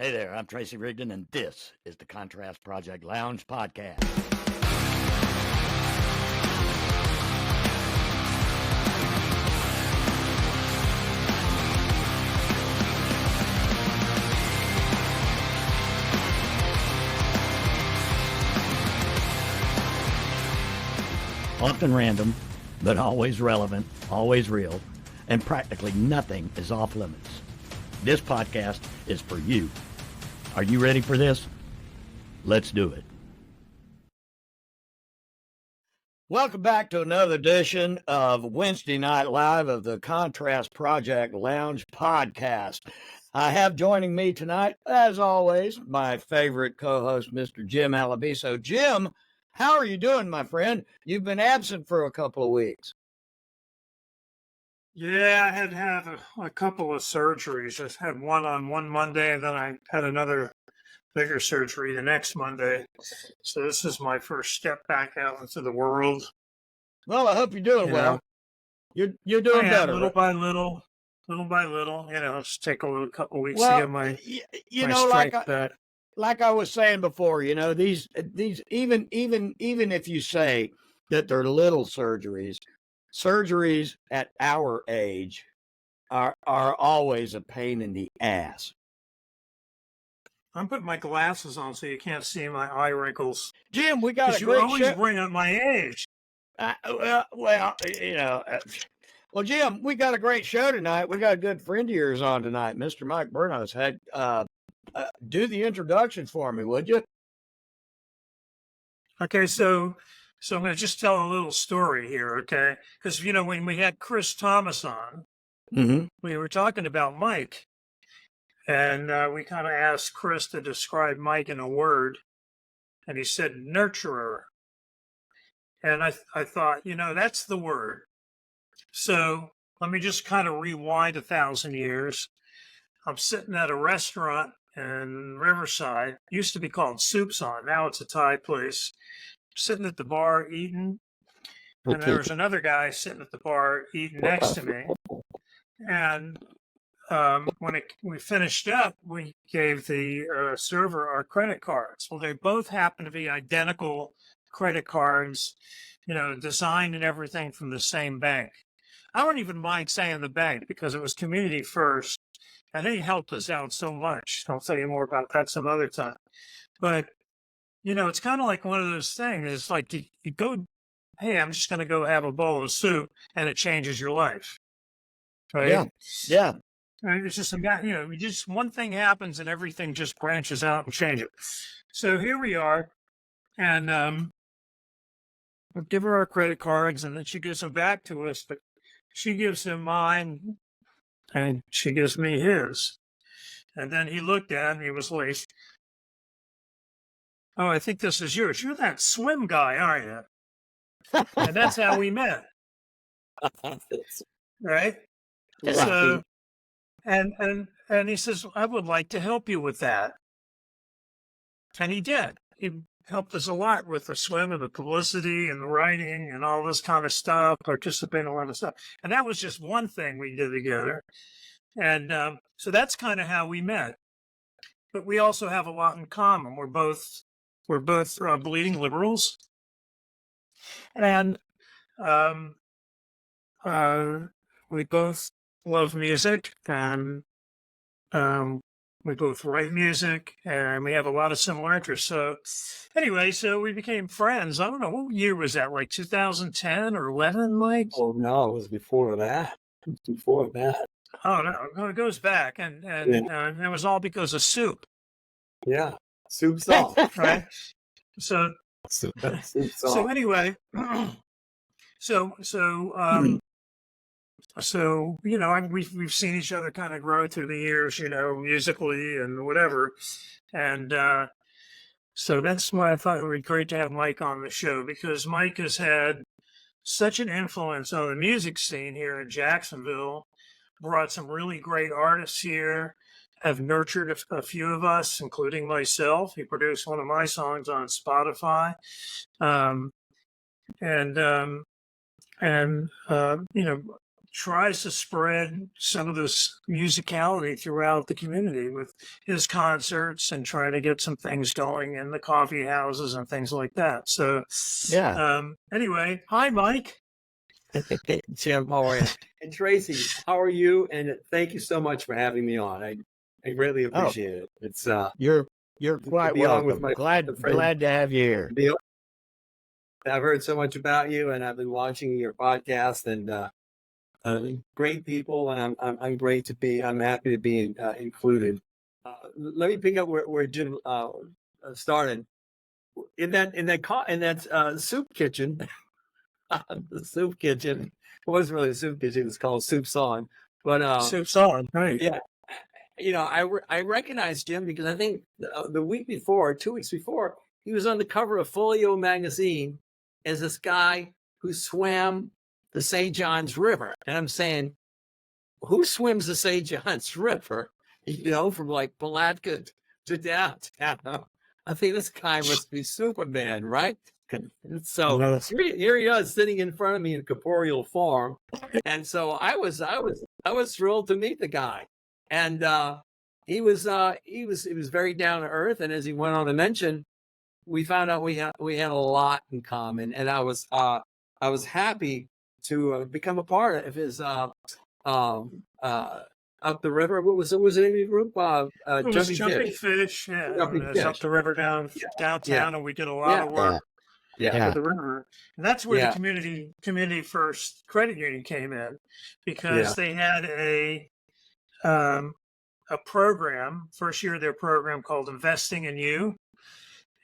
Hey there, I'm Tracy Rigdon, and this is the Contrast Project Lounge podcast. Often random, but always relevant, always real, and practically nothing is off limits. This podcast is for you. Are you ready for this? Let's do it. Welcome back to another edition of Wednesday Night Live of the Contrast Project Lounge podcast. I have joining me tonight, as always, my favorite co-host, Mr. Jim Alabiso. Jim, how are you doing, my friend? You've been absent for a couple of weeks. Yeah, I had to have a couple of surgeries. I had one on one Monday, and then I had another bigger surgery the next Monday. So this is my first step back out into the world. Well, I hope you're doing well. You're doing better. Little by little. It's take a couple of weeks to get my strength back. Like I was saying before, these even if you say that they're little surgeries at our age are always a pain in the ass. I'm putting my glasses on so you can't see my eye wrinkles. Jim, we got a great show. You always bring up my age. Well, Jim, we got a great show tonight. We got a good friend of yours on tonight, Mr. Mike Bernos. Do the introductions for me, would you? Okay, so I'm going to just tell a little story here, okay? Because, when we had Chris Thomas on, we were talking about Mike. And we kind of asked Chris to describe Mike in a word. And he said, nurturer. And I thought, that's the word. So let me just kind of rewind 1,000 years. I'm sitting at a restaurant in Riverside. It used to be called Soup's On. Now it's a Thai place. Sitting at the bar eating. And there was another guy sitting at the bar eating next to me. And when we finished up, we gave the server our credit cards. Well, they both happened to be identical credit cards, designed and everything from the same bank. I don't even mind saying the bank because it was Community First, and they helped us out so much. I'll tell you more about that some other time. But, it's kind of like one of those things. It's like you go, hey, I'm just going to go have a bowl of soup, and it changes your life. Right? Yeah. Right? It's just just one thing happens and everything just branches out and changes. So here we are, and we'll give her our credit cards, and then she gives them back to us. But she gives him mine, and she gives me his. And then he looked at it, and he was like, "Oh, I think this is yours. You're that swim guy, aren't you?" And that's how we met. Right? So. And he says, I would like to help you with that. And he did. He helped us a lot with the swim and the publicity and the writing and all this kind of stuff, participating in a lot of stuff. And that was just one thing we did together. And so that's kind of how we met. But we also have a lot in common. We're both bleeding liberals. And we both love music, and we both write music, and we have a lot of similar interests. So anyway, we became friends. I don't know, what year was that, like 2010 or 11, Mike? Oh, no, it was before that. Oh, no, it goes back, and it was all because of soup. Yeah, Soup's On. Right? So anyway, So, we've seen each other kind of grow through the years, musically and whatever. And so that's why I thought it would be great to have Mike on the show, because Mike has had such an influence on the music scene here in Jacksonville, brought some really great artists here, have nurtured a few of us, including myself. He produced one of my songs on Spotify. tries to spread some of this musicality throughout the community with his concerts and trying to get some things going in the coffee houses and things like that. So, anyway, hi, Mike. Hey, Jim, how are you? And Tracy, how are you? And thank you so much for having me on. I greatly appreciate it. It's you're quite be on welcome. with Glad to have you here. I've heard so much about you, and I've been watching your podcast, and great people, and I'm great to be. I'm happy to be included. Let me pick up where Jim started in that soup kitchen. The soup kitchen. It wasn't really a soup kitchen. It's called Soup Song. But Soup Song, right? Yeah. I recognized Jim because I think the week before, 2 weeks before, he was on the cover of Folio magazine as this guy who swam the St. John's River. And I'm saying, who swims the St. John's River? From like Palatka to downtown. I think this guy must be Superman, right? So here he is sitting in front of me in corporeal form. And so I was thrilled to meet the guy. And he was very down to earth. And as he went on to mention, we found out we had a lot in common. And I was happy to become a part of his up the river. What was the name of the group? It was Jumping Fish. Yeah, Jumping Fish. Up the river downtown, and we did a lot of work. Yeah. The river. And that's where the community first credit union came in, because they had a program, first year of their program, called Investing in You.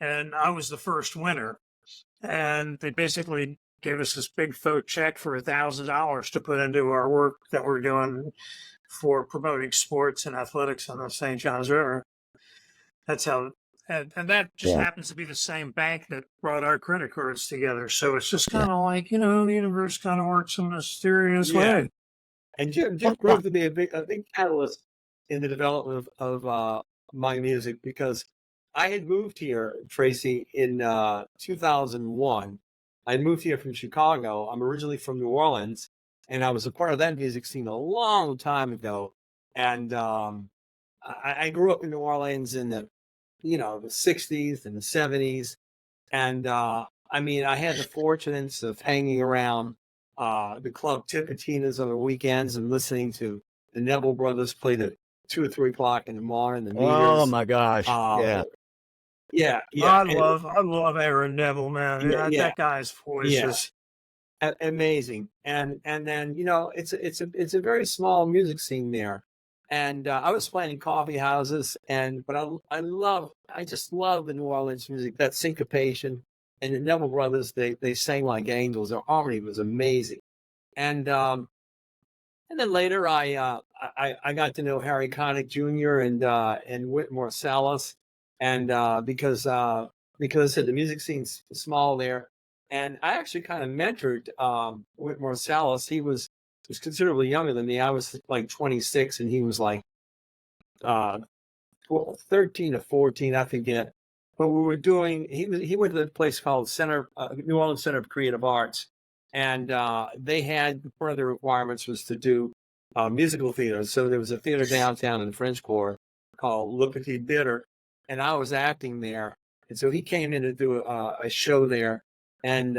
And I was the first winner. And they basically gave us this big faux check for $1,000 to put into our work that we're doing for promoting sports and athletics on the St. John's River. That's how, and that just happens to be the same bank that brought our credit cards together. So it's just kind of like, the universe kind of works in a mysterious way. And Jim proved to be a big catalyst in the development of my music, because I had moved here, Tracy, in 2001. I moved here from Chicago. I'm originally from New Orleans, and I was a part of that music scene a long time ago. And I grew up in New Orleans in the 60s and the 70s. And I had the fortunes of hanging around the club Tipitina's on the weekends and listening to the Neville brothers play at 2 or 3 o'clock in the morning. The meters. Oh my gosh! Yeah. I love Aaron Neville, man. That guy's voice is amazing. And then it's a very small music scene there. And I was playing in coffee houses, but I just love the New Orleans music, that syncopation. And the Neville brothers, they sang like angels. Their harmony was amazing. And then later I got to know Harry Connick Jr. and Whitmore Salas. And because I said the music scene's small there, and I actually kind of mentored Whitmore Salas. He was considerably younger than me. I was like 26, and he was like 13 or 14, I forget. But we were doing. He went to a place called New Orleans Center of Creative Arts, and they had, one of the requirements was to do musical theater. So there was a theater downtown in the French Quarter called Le Petit Theater. And I was acting there. And so he came in to do a show there. And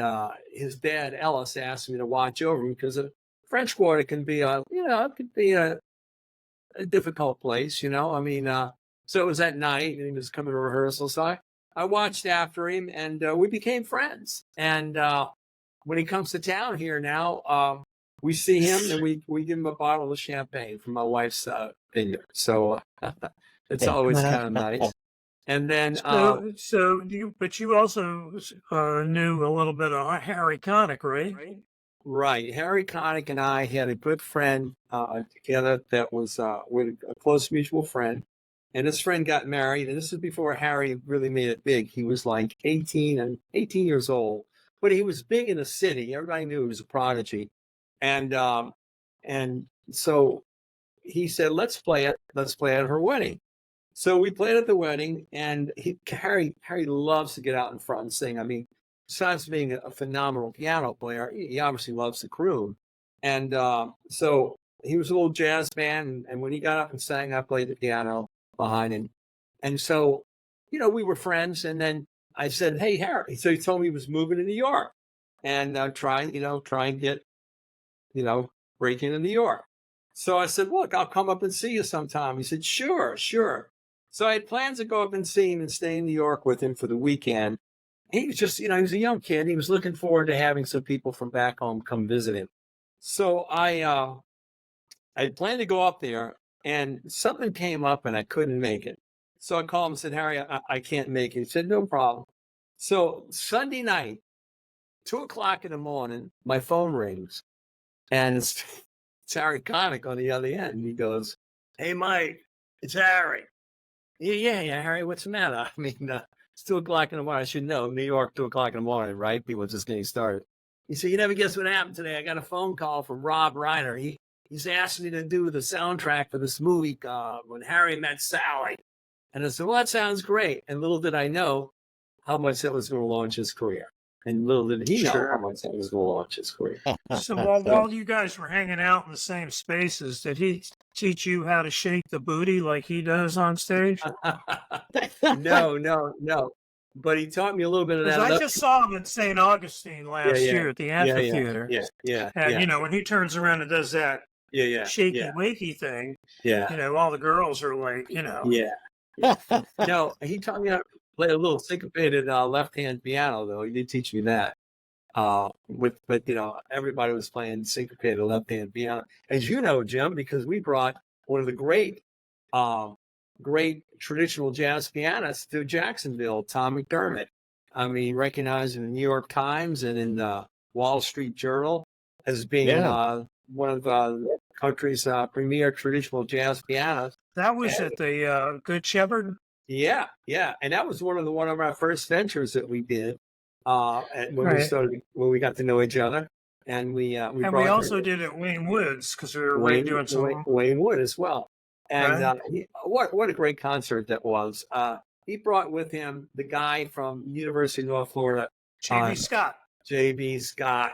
his dad, Ellis, asked me to watch over him, because the French Quarter can be a difficult place, So it was at night, and he was coming to rehearsal. So I watched after him, and we became friends. And when he comes to town here now, we see him, and we give him a bottle of champagne from my wife's vineyard. So it's always kind of nice. And then, you also knew a little bit of Harry Connick, right? Right. Harry Connick and I had a good friend together that was with a close mutual friend. And this friend got married, and this is before Harry really made it big. He was like 18 years old, but he was big in the city. Everybody knew he was a prodigy. And so he said, let's play at her wedding. So we played at the wedding, and Harry loves to get out in front and sing. Besides being a phenomenal piano player, he obviously loves to croon. And so he was a little jazz fan. And when he got up and sang, I played the piano behind him. And so, we were friends. And then I said, "Hey, Harry." So he told me he was moving to New York and try and get, break into New York. So I said, "Look, I'll come up and see you sometime." He said, "Sure, sure." So I had plans to go up and see him and stay in New York with him for the weekend. He was just, he was a young kid. He was looking forward to having some people from back home come visit him. So I planned to go up there, and something came up and I couldn't make it. So I called him and said, "Harry, I can't make it." He said, "No problem." So Sunday night, 2:00 in the morning, my phone rings, and it's Harry Connick on the other end. And he goes, "Hey, Mike, it's Harry." Yeah, Harry, what's the matter? I mean, it's 2:00 in the morning. I should know. New York, 2:00 in the morning, right? People just getting started. He said, "You never guess what happened today. I got a phone call from Rob Reiner. He's asked me to do the soundtrack for this movie When Harry Met Sally." And I said, "Well, that sounds great." And little did I know how much that was going to launch his career. And little did he know how much that was going to launch his career. So while you guys were hanging out in the same spaces, did he teach you how to shake the booty like he does on stage? No. But he taught me a little bit of that. I just saw him at St. Augustine last year at the amphitheater. Yeah. And, when he turns around and does that shaky, wakey thing, all the girls are like, Yeah. No, he taught me how to play a little syncopated left-hand piano, though. He did teach me that. But everybody was playing syncopated left-hand piano, as you know, Jim, because we brought one of the great traditional jazz pianists to Jacksonville, Tom McDermott. I mean, recognized in the New York Times and in the Wall Street Journal as being one of the country's premier traditional jazz pianists. That was at the Good Shepherd? Yeah. And that was one of our first ventures that we did when we got to know each other. And we also did it Wayne Woods because we were doing some Wayne Wood as well. And what a great concert that was. He brought with him the guy from University of North Florida, J.B. Scott.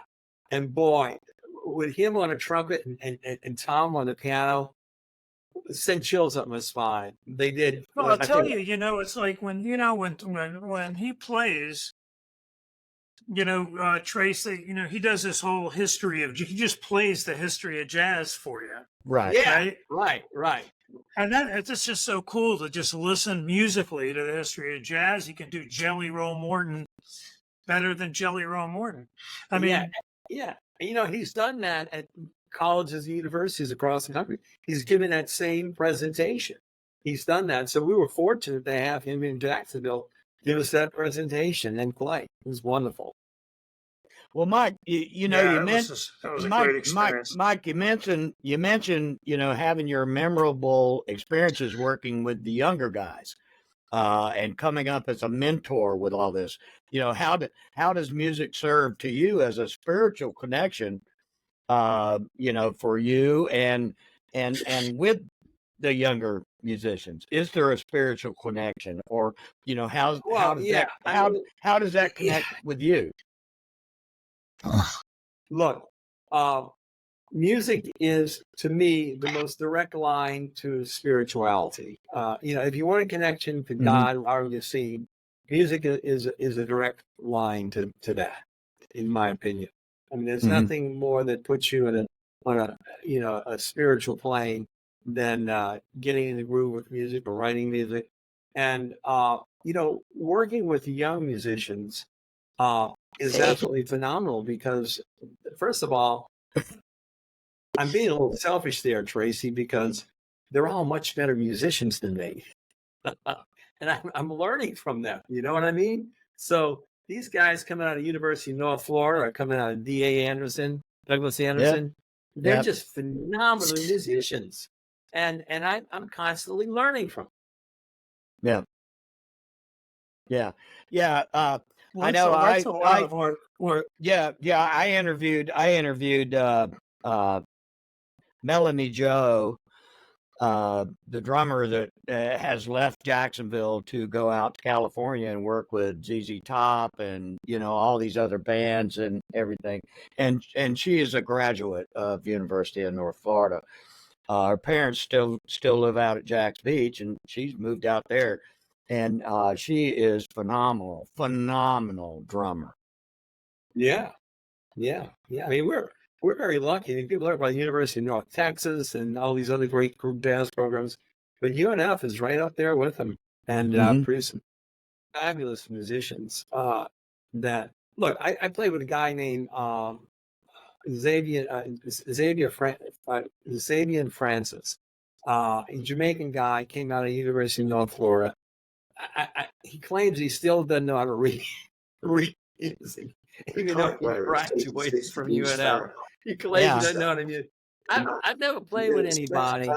And boy, with him on a trumpet and Tom on the piano, sent chills up my spine. They did. Well, I'll tell you, it's like when he plays, Tracy, he does this whole history he just plays the history of jazz for you. Right. Yeah. Right. And it's just so cool to just listen musically to the history of jazz. You can do Jelly Roll Morton better than Jelly Roll Morton. I mean, yeah. He's done that at colleges and universities across the country. He's given that same presentation. He's done that. So we were fortunate to have him in Jacksonville give us that presentation and play. It was wonderful. Well, Mike, you mentioned Mike, you mentioned having your memorable experiences working with the younger guys, and coming up as a mentor with all this. How does music serve to you as a spiritual connection? For you and with the younger musicians, is there a spiritual connection, or how does that connect with you? Look, music is, to me, the most direct line to spirituality. If you want a connection to God, or you see, music is a direct line to that, in my opinion. I mean, there's nothing more that puts you on a spiritual plane than getting in the groove with music or writing music. And working with young musicians is absolutely phenomenal because, first of all, I'm being a little selfish there, Tracy, because they're all much better musicians than me. And I'm learning from them. You know what I mean? So these guys coming out of University of North Florida or coming out of Douglas Anderson, they're just phenomenal musicians. And I'm constantly learning from them. Yeah. I know. That's a lot of hard work. Yeah. I interviewed Melanie Joe the drummer that has left Jacksonville to go out to California and work with ZZ Top and all these other bands and everything. And she is a graduate of University of North Florida. Her parents still live out at Jax Beach, and she's moved out there. And she is phenomenal drummer. Yeah. I mean, we're very lucky. I mean, people learn about the University of North Texas and all these other great group dance programs, but UNF is right up there with them and producing fabulous musicians. That look, I played with a guy named Xavier Francis, a Jamaican guy, came out of the University of North Florida. He claims he still doesn't know how to read music, even though he graduated from UNF. He claims he doesn't know how to music. I've never played with anybody.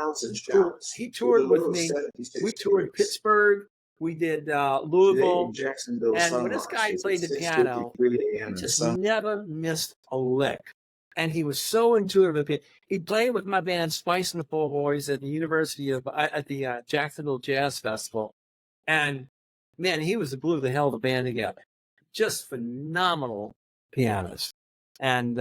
He toured with me. We toured Pittsburgh. We did Louisville. Jacksonville, and when this guy played the piano, he just never missed a lick. And he was so intuitive. He played with my band Spice and the Poor Boys at the Jacksonville Jazz Festival. And man, he was the glue that held the band together. Just phenomenal pianist. And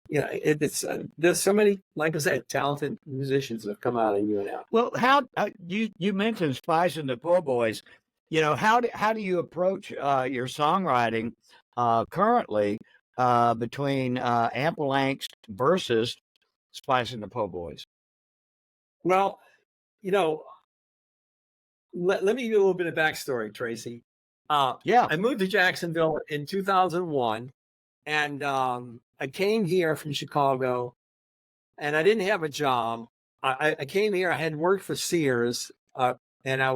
it's there's so many, like I said, talented musicians that have come out of UNL. Well, how you mentioned Spice and the Poor Boys. How do you approach your songwriting currently between Ample Angst versus Spice and the Poor Boys? Well, let me give you a little bit of backstory, Tracy. I moved to Jacksonville in 2001, and I came here from Chicago, and I didn't have a job. I came here. I had worked for Sears, and I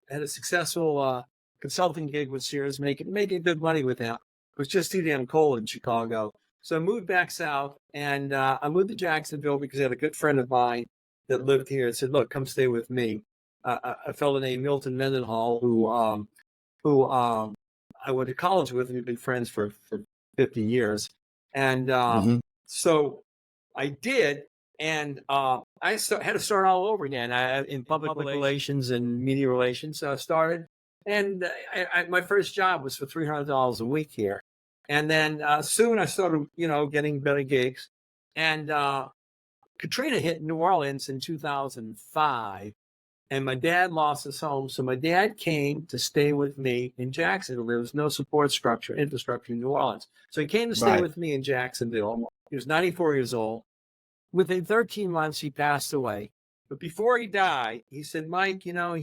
had a successful consulting gig with Sears, making good money with them. It was just too damn cold in Chicago, so I moved back south, and I moved to Jacksonville because I had a good friend of mine that lived here and said, "Look, come stay with me." A fellow named Milton Mendenhall, who I went to college with, and we've been friends for 50 years. And so I did, and I had to start all over again in public relations and media relations. So I started, and my first job was for $300 a week here. And then soon I started, getting better gigs. And Katrina hit New Orleans in 2005. And my dad lost his home. So my dad came to stay with me in Jacksonville. There was no infrastructure in New Orleans. So he came to stay with me in Jacksonville. He was 94 years old. Within 13 months, he passed away. But before he died, he said, "Mike, I know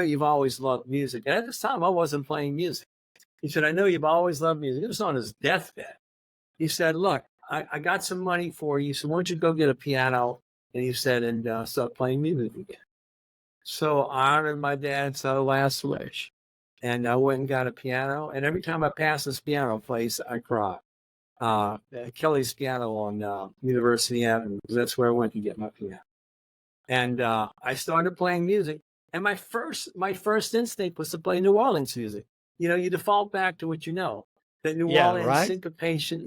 you've always loved music." And at this time, I wasn't playing music. He said, "I know you've always loved music." It was on his deathbed. He said, "Look, I got some money for you. So why don't you go get a piano?" And he said, and start playing music again. So I honored my dad's last wish, and I went and got a piano. And every time I pass this piano place, I cry. Kelly's piano on University Avenue, because that's where I went to get my piano. And I started playing music. And my first instinct was to play New Orleans music. You default back to what you know. That New Orleans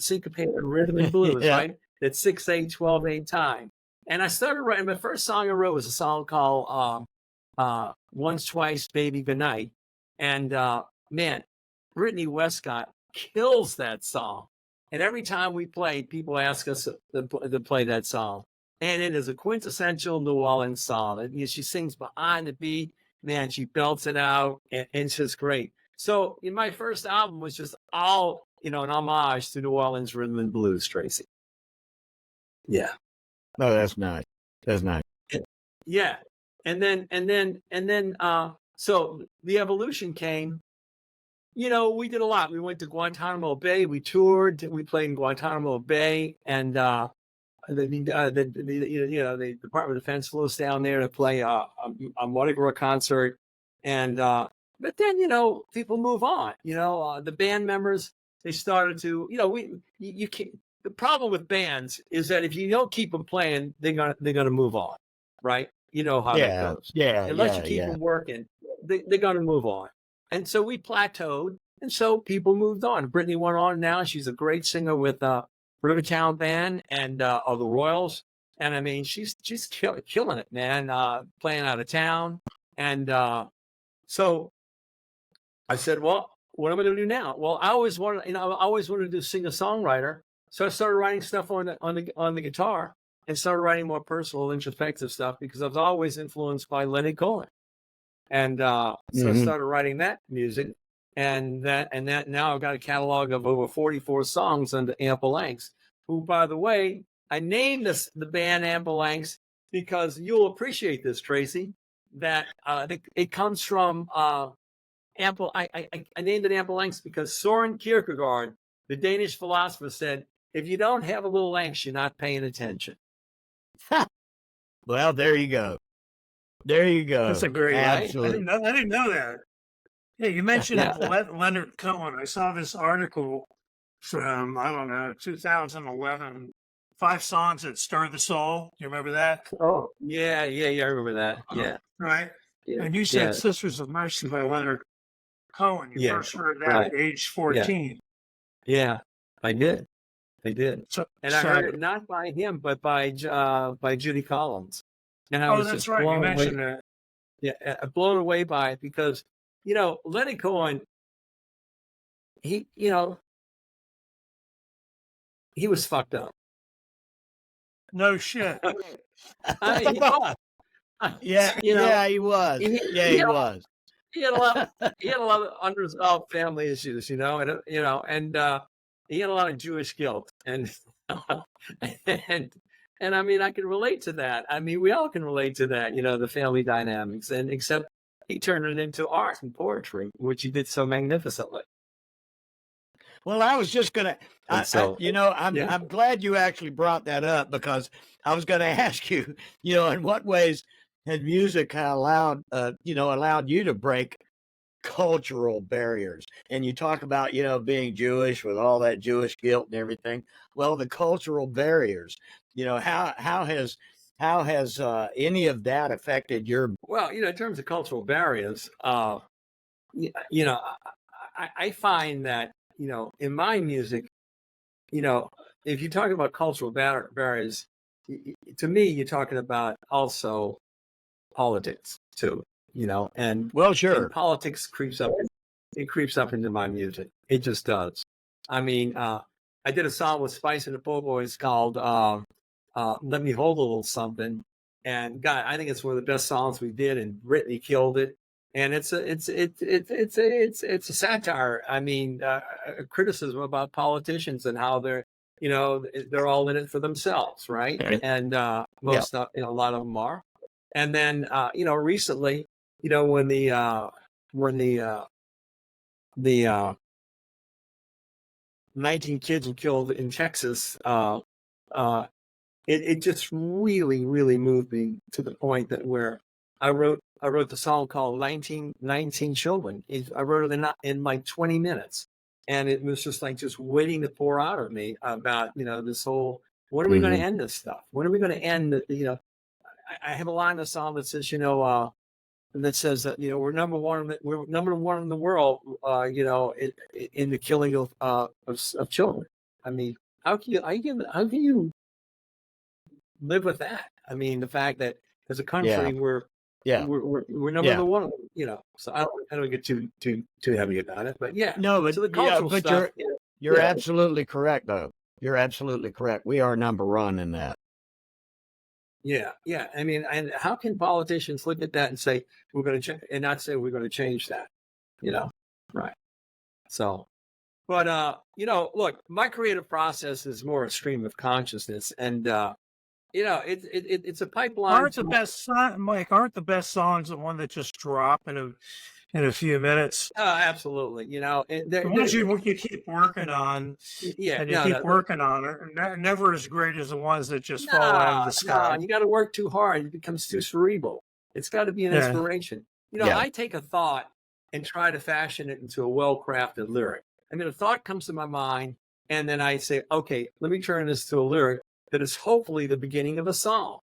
syncopated rhythm and blues, right? That 6/8, 12/8 time. And I started writing. My first song I wrote was a song called Once, Twice, Baby, Goodnight. And man, Brittany Westcott kills that song. And every time we play, people ask us to play that song. And it is a quintessential New Orleans song. And she sings behind the beat. Man, she belts it out, and it's just great. So my first album was just all, an homage to New Orleans rhythm and blues, Tracy. Yeah. Oh, that's nice. That's nice. Yeah. And then, so the evolution came. We did a lot. We went to Guantanamo Bay. We toured. We played in Guantanamo Bay, and the Department of Defense flew us down there to play a Mardi Gras concert. And but then people move on. The band members, they started to you can't. The problem with bands is that if you don't keep them playing, they're gonna move on, right? You know how that goes. Yeah. Unless you keep them working, they're gonna move on. And so we plateaued, and so people moved on. Brittany went on now. She's a great singer with Rivertown Band and the Royals. And I mean, she's killing it, man. Playing out of town, and so I said, well, what am I going to do now? Well, I always wanted, I always wanted to sing a songwriter. So I started writing stuff on the guitar and started writing more personal, introspective stuff because I was always influenced by Leonard Cohen. And so I started writing that music, and that now I've got a catalog of over 44 songs under Ample Lengths. Who, by the way, I named the band Ample Lengths because you'll appreciate this, Tracy. That it comes from ample. I named it Ample Lengths because Soren Kierkegaard, the Danish philosopher, said, "If you don't have a little length, you're not paying attention." Well, there you go. There you go. That's a great. Absolutely. I didn't know that. Yeah, you mentioned Leonard Cohen. I saw this article from, I don't know, 2011. 5 songs that stir the soul. You remember that? Oh, yeah, I remember that. Yeah. Right. Yeah. And you said Sisters of Mercy by Leonard Cohen. You first heard that at age 14. Yeah, I did. So, and I heard it not by him, but by Judy Collins. And I was that's right. You mentioned that. Yeah, blown away by it because, Leonard Cohen, he was fucked up. No shit. I mean, he was. He was. He was. He had a lot of unresolved family issues, and he had a lot of Jewish guilt, and I mean, I can relate to that. I mean, we all can relate to that, the family dynamics, and except he turned it into art and poetry, which he did so magnificently. Well, I was just gonna, I'm glad you actually brought that up because I was going to ask you, in what ways has music allowed you to break cultural barriers? And you talk about, being Jewish with all that Jewish guilt and everything. Well, the cultural barriers, how has any of that affected your? Well, in terms of cultural barriers, I find that, in my music, if you talk about cultural barriers, to me, you're talking about also politics too, and well, sure, and politics creeps up. It creeps up into my music. It just does. I mean, I did a song with Spice and the Po-Boys called "Let Me Hold a Little Something," and God, I think it's one of the best songs we did, and Britney killed it. And it's a satire. I mean, a criticism about politicians and how they're all in it for themselves, right? And a lot of them are. And then recently, when the 19 kids were killed in Texas, it just really, really moved me to the point that where I wrote the song called 19 Children. I wrote it in like 20 minutes. And it was just waiting to pour out of me about, this whole, when are we going to end this stuff? When are we going to end I have a line in the song that says, that says that, we're number one in the world, in the killing of children. I mean, how can you live with that? I mean, the fact that as a country, we're number one, so I don't get too heavy about it, but so the cultural stuff, you're absolutely correct though. You're absolutely correct. We are number one in that. Yeah. I mean, and how can politicians look at that and say we're going to and not say we're going to change that? Right. So, but look, my creative process is more a stream of consciousness, and it's a pipeline. Aren't the best songs the one that just drop in a few minutes? Absolutely. The ones you keep working on, and you keep working on it, never as great as the ones that just fall out of the sky. No, you got to work too hard. It becomes too cerebral. It's got to be an inspiration. I take a thought and try to fashion it into a well-crafted lyric. I mean, a thought comes to my mind, and then I say, okay, let me turn this to a lyric that is hopefully the beginning of a song.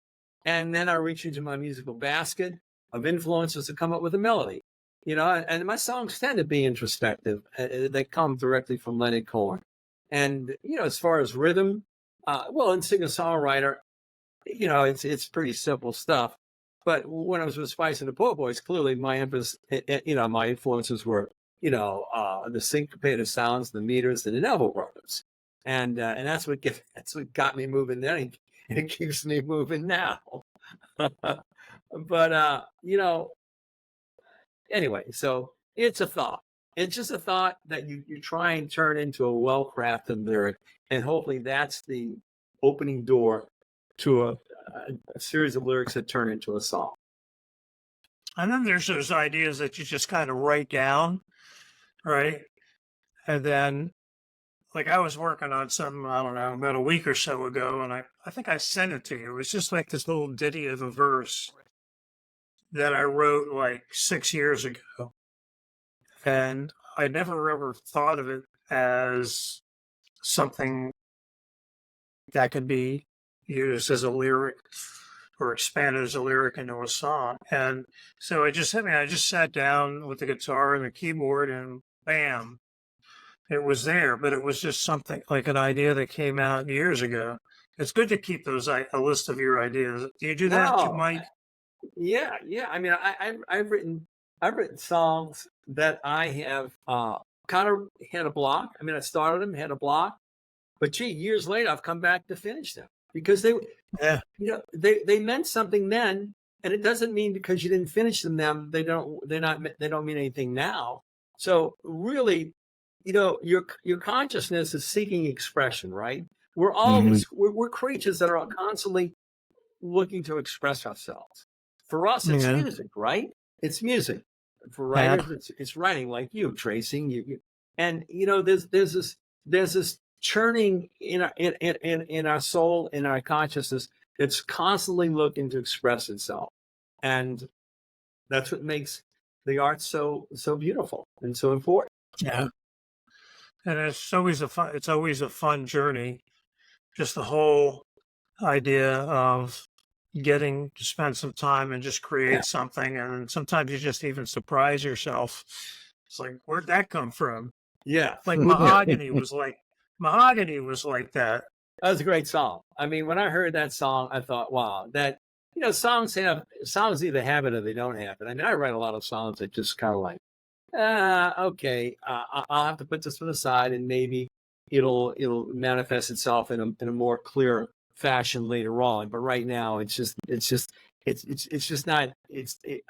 And then I reach into my musical basket of influences to come up with a melody. And my songs tend to be introspective. They come directly from Leonard Cohen. And, as far as rhythm, in singer-songwriter, you know, it's pretty simple stuff. But when I was with Spice and the Po' Boys, clearly my emphasis, you know, my influences were, you know, the syncopated sounds, the meters, and the Neville Brothers, and that's what got me moving then, and it keeps me moving now. But you know, anyway, so it's a thought. It's just a thought that you try and turn into a well-crafted lyric, and hopefully that's the opening door to a series of lyrics that turn into a song. And then there's those ideas that you just kind of write down, right? And then, like, I was working on something, I don't know, about a week or so ago, and I think I sent it to you. It was just like this little ditty of a verse that I wrote like 6 years ago. And I never ever thought of it as something that could be used as a lyric or expanded as a lyric into a song. And so I just sat down with the guitar and the keyboard, and bam, it was there. But it was just something like an idea that came out years ago. It's good to keep a list of your ideas. Do you do that, Mike? Yeah. I mean, I've written songs that I have kind of had a block. I mean, I started them, had a block, but gee, years later, I've come back to finish them because they meant something then, and it doesn't mean because you didn't finish them then they don't mean anything now. So really, you know, your consciousness is seeking expression, right? We're always we're creatures that are constantly looking to express ourselves. For us, it's music, right? It's music. For writers, it's writing, like you, Tracy. And you know, there's this churning in our soul, in our consciousness, that's constantly looking to express itself, and that's what makes the art so beautiful and so important. Yeah, and it's always a fun journey. Just the whole idea of getting to spend some time and just create something, and sometimes you just even surprise yourself. It's like, where'd that come from? Yeah, like Mahogany was like that. That was a great song. I mean, when I heard that song, I thought, wow, that, you know, songs either have it or they don't have it. I mean, I write a lot of songs that just kind of like, okay, I'll have to put this one aside, and maybe it'll manifest itself in a more clear fashion later on. But right now, it's just not.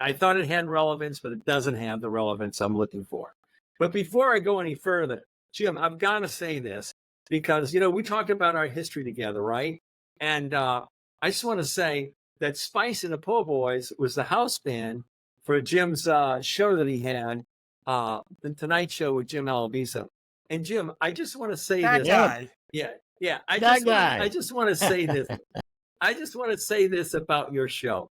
I thought it had relevance, but it doesn't have the relevance I'm looking for. But before I go any further, Jim, I've got to say this, because, you know, we talked about our history together, right? And I just want to say that Spice and the Po' Boys was the house band for Jim's show that he had, the Tonight Show with Jim Alabiso. And Jim, I just want to say that this. Guy. Yeah. I just want to say this. I just want to say this about your show.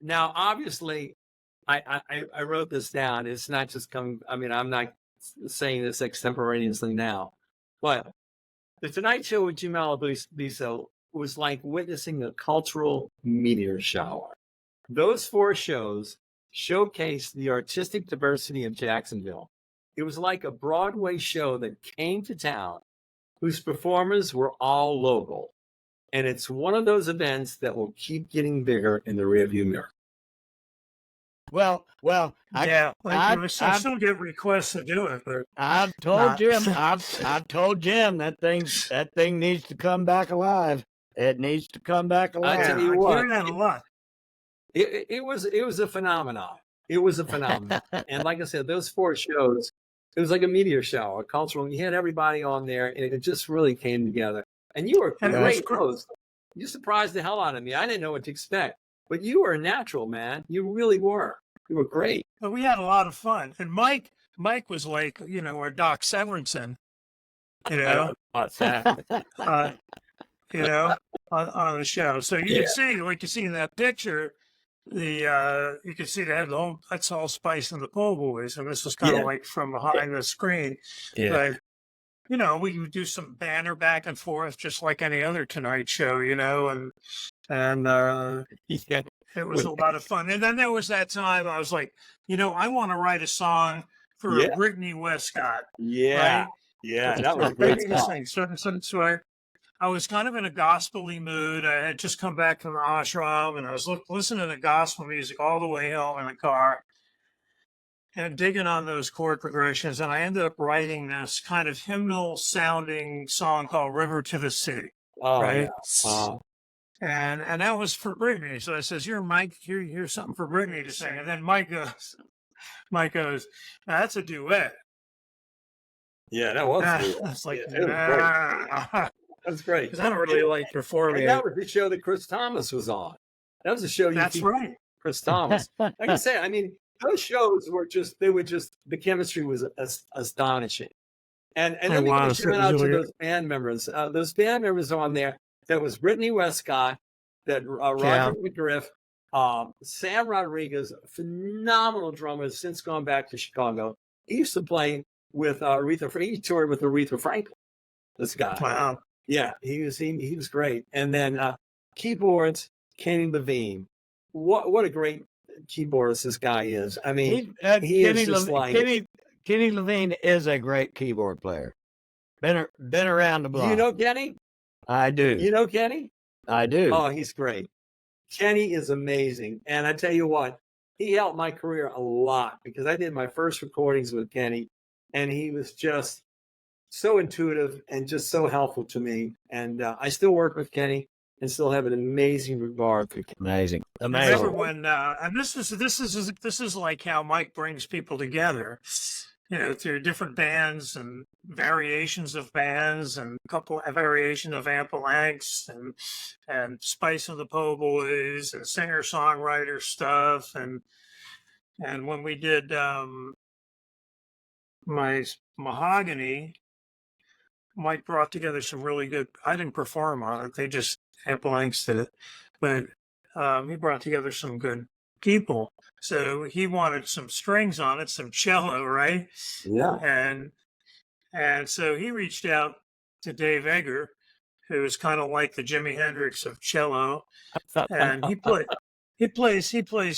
Now, obviously, I wrote this down. It's not just coming. I mean, I'm not saying this extemporaneously now, but the Tonight Show with Jim Alabiso was like witnessing a cultural meteor shower. Those 4 shows showcased the artistic diversity of Jacksonville. It was like a Broadway show that came to town, whose performers were all local. And it's one of those events that will keep getting bigger in the rearview mirror. Well, I still get requests to do it, but I've told Jim that thing needs to come back alive. It needs to come back alive. I tell you what, I hear that a lot. It was a phenomenon. It was a phenomenon. And like I said, those 4 shows, it was like a meteor shower, a cultural. You had everybody on there, and it just really came together. And you were a great host. You surprised the hell out of me. I didn't know what to expect, but you were a natural, man. You really were. You were great. But we had a lot of fun. And Mike was like, you know, our Doc Severinsen, you know, you know, on the show. So you can see, like you see in that picture, you can see they had that's all Spice and the Po' Boys, and this was kind of like from behind the screen. But you know, we would do some banter back and forth, just like any other Tonight Show, you know, and it was a lot of fun. And then there was that time I was like, you know, I want to write a song for Brittany Westcott. Yeah. Right? Yeah. That was a great song. So I was kind of in a gospel-y mood. I had just come back from the ashram, and I was listening to gospel music all the way home in the car and digging on those chord progressions. And I ended up writing this kind of hymnal-sounding song called River to the Sea. Oh, right? yeah. And that was for Brittany. So I says, "Here, Mike, here's something for Brittany to sing." And then Mike goes, "That's a duet." Yeah, that was I cool. was like, Yeah, it was great. That's great. because I don't really like performing. And that was the show that Chris Thomas was on. That was the show. That's right. Chris Thomas. Like I say, I mean, those shows were just, the chemistry was astonishing. And let me give a shout out to those band members. Those band members on there, that was Brittany Westcott, that Roger McGriff, Sam Rodriguez, phenomenal drummer, has since gone back to Chicago. He used to play with he toured with Aretha Franklin, this guy. Wow. Yeah, he was great. And then keyboards, Kenny Levine. What a great keyboardist this guy is. I mean, Kenny Levine is a great keyboard player. Been around the block. You know Kenny? I do. You know Kenny? I do. Oh, he's great. Kenny is amazing. And I tell you what, he helped my career a lot, because I did my first recordings with Kenny, and he was just so intuitive and just so helpful to me. And I still work with Kenny and still have an amazing regard for Kenny. Amazing. I remember when, and this is like how Mike brings people together, through different bands and variations of bands and a couple of variations of ample lengths and Spice of the Po' Boys and singer-songwriter stuff. And when we did my Mahogany, Mike brought together some really good, I didn't perform on it, they just ample lengths did it, but he brought together some good people. So he wanted some strings on it, some cello, right? Yeah. And so he reached out to Dave Egger, who is kind of like the Jimi Hendrix of cello, and he plays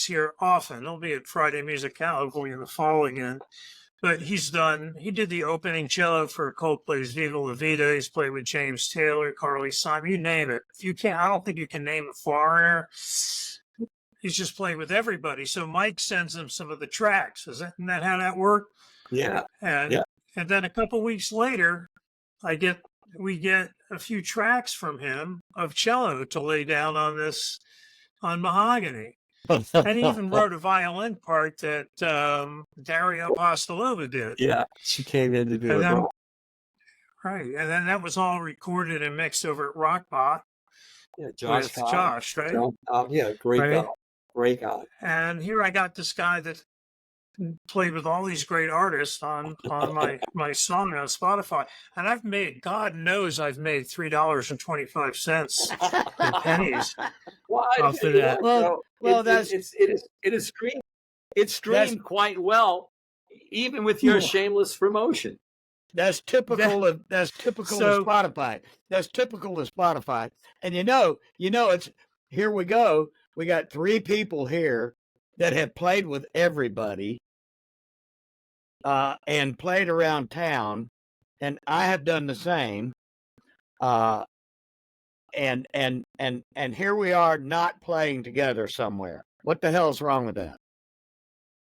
here often. He'll be at Friday Musicale in the fall again. But he did the opening cello for Coldplay's Viva La Vida. He's played with James Taylor, Carly Simon, you name it. If you can't, I don't think you can name a foreigner. He's just played with everybody. So Mike sends him some of the tracks. Isn't that how that worked? Yeah. And then a couple weeks later, we get a few tracks from him of cello to lay down on Mahogany. And he even wrote a violin part that Daria Apostolova did. Yeah, she came in to do it. Right, and then that was all recorded and mixed over at Rockbot. Yeah, Josh, right? Yeah, great guy. And here I got this guy that played with all these great artists on my song on Spotify, and God knows I've made $3.25 in pennies off of that. It's streamed quite well, even with your shameless promotion. That's typical of Spotify. That's typical of Spotify. And it's here we go. We got 3 people here that have played with everybody and played around town, and I have done the same. And here we are not playing together somewhere. What the hell's wrong with that?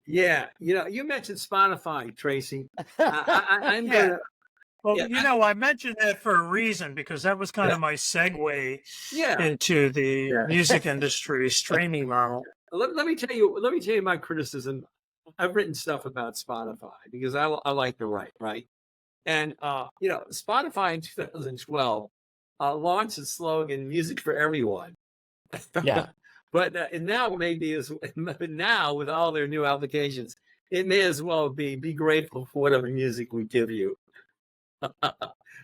Yeah, you mentioned Spotify, Tracy. I'm gonna. Well, I mentioned that for a reason, because that was kind of my segue into the music industry streaming model. Let me tell you my criticism. I've written stuff about Spotify because I like to write, right? And Spotify in 2012 launched its slogan "Music for Everyone." Yeah. But now now with all their new applications, it may as well be grateful for whatever music we give you.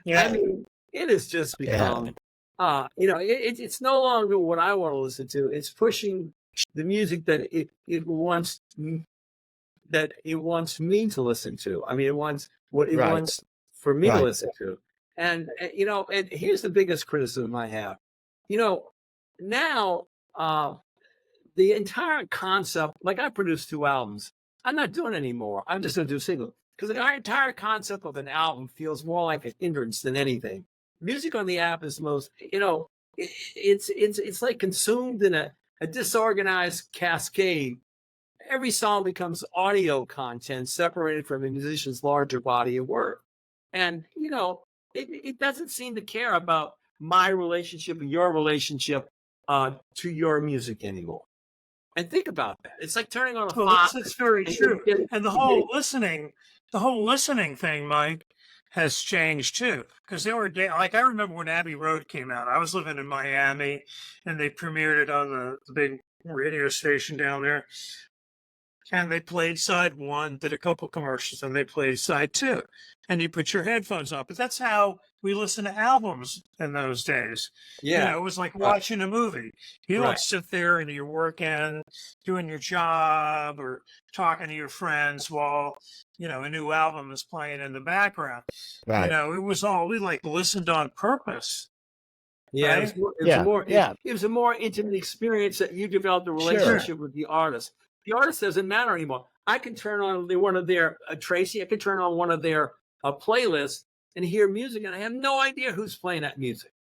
Yeah. I mean, it has just become, it's no longer what I want to listen to. It's pushing the music that it wants me to listen to. I mean, it wants what it wants for me to listen to. And and here's the biggest criticism I have. Now the entire concept, like I produced 2 albums. I'm not doing it anymore. I'm just going to do singles. Because the entire concept of an album feels more like a hindrance than anything. music on the app is most, it's like consumed in a disorganized cascade. Every song becomes audio content separated from a musician's larger body of work. And, it doesn't seem to care about my relationship and your relationship to your music anymore. And think about that. It's like turning on a faucet. That's very true. And the whole listening thing, Mike, has changed too. Because there were days, like I remember when Abbey Road came out. I was living in Miami, and they premiered it on the big radio station down there. And they played side one, did a couple commercials, and they played side two. And you put your headphones on. But that's how we listen to albums in those days. Yeah. It was like watching a movie. You don't sit there and you're working, doing your job, or talking to your friends while, a new album is playing in the background. Right. It was all, we listened on purpose. Yeah. Right? It was a more intimate experience that you developed a relationship with the artist. The artist doesn't matter anymore. I can turn on one of their Tracy. I can turn on one of their playlists and hear music, and I have no idea who's playing that music.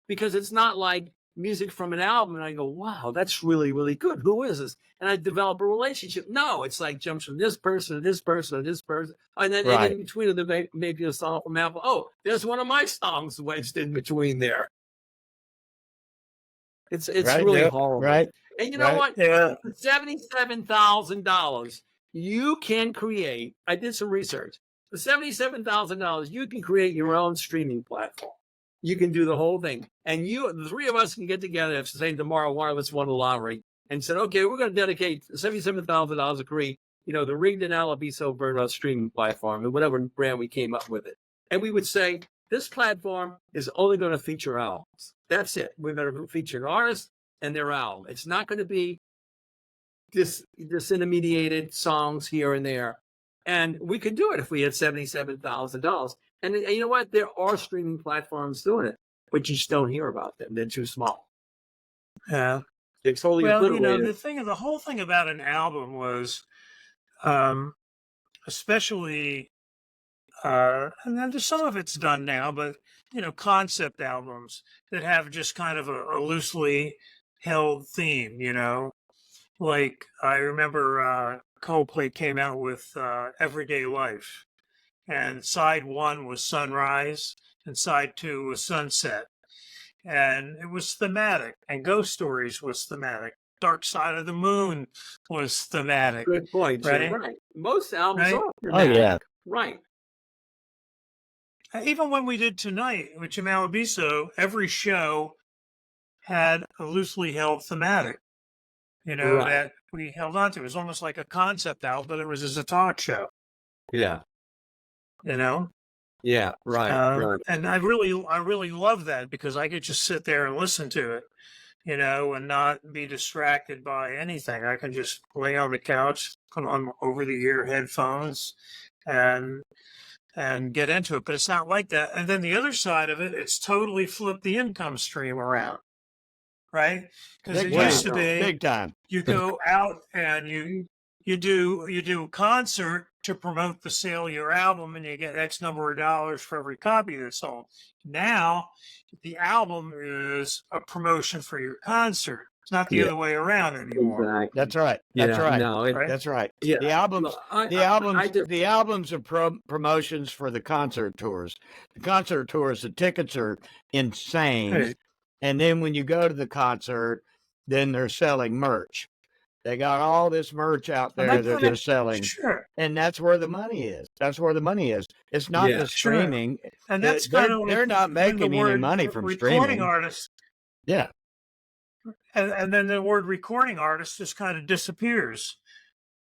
Because it's not like music from an album, and I go, "Wow, that's really, really good. Who is this?" And I develop a relationship. No, it's like jumps from this person to this person to this person, and then in between them, maybe a song from Apple. Oh, there's one of my songs wedged in between there. It's really horrible. Right. And you know what? Yeah. For $77,000, you can create. I did some research. For $77,000, you can create your own streaming platform. You can do the whole thing. And the three of us can get together and say tomorrow one of us won the lottery and said, okay, we're going to dedicate $77,000 to create, the Rigdon Alabiso Bernos-Livestream platform and whatever brand we came up with it. And we would say, this platform is only going to feature albums. That's it. We're going to feature an artist and their album. It's not going to be disintermediated songs here and there. And we could do it if we had $77,000. And you know what? There are streaming platforms doing it, but you just don't hear about them. They're too small. Yeah. It's totally the whole thing about an album was, especially, and then some of it's done now, but concept albums that have just kind of a loosely held theme. Like I remember Coldplay came out with Everyday Life, and side one was Sunrise and side two was Sunset. And it was thematic, and Ghost Stories was thematic. Dark Side of the Moon was thematic. Good point. Right? Right. Most albums are thematic. Oh, yeah. Right. Even when we did Tonight with Jim Alabiso, every show had a loosely held thematic, that we held on to. It was almost like a concept album, but it was as a talk show. Yeah. Yeah, right. And I really love that because I could just sit there and listen to it, and not be distracted by anything. I can just lay on the couch, put on over-the-ear headphones, and get into it. But it's not like that. And then the other side of it, it's totally flipped the income stream around, right? Because it used to be big time. You go out and you do a concert to promote the sale of your album, and you get X number of dollars for every copy that's sold. Now, the album is a promotion for your concert. It's not the other way around anymore. Exactly. That's right. That's right. No, that's right. Yeah. The albums are promotions for the concert tours. The concert tours, the tickets are insane. Hey. And then when you go to the concert, then they're selling merch. They got all this merch out there that they're selling. Sure. And that's where the money is. That's where the money is. It's not the streaming. Sure. And that's they're not making any money from recording streaming. Artists. Yeah. And then the word recording artist just kind of disappears.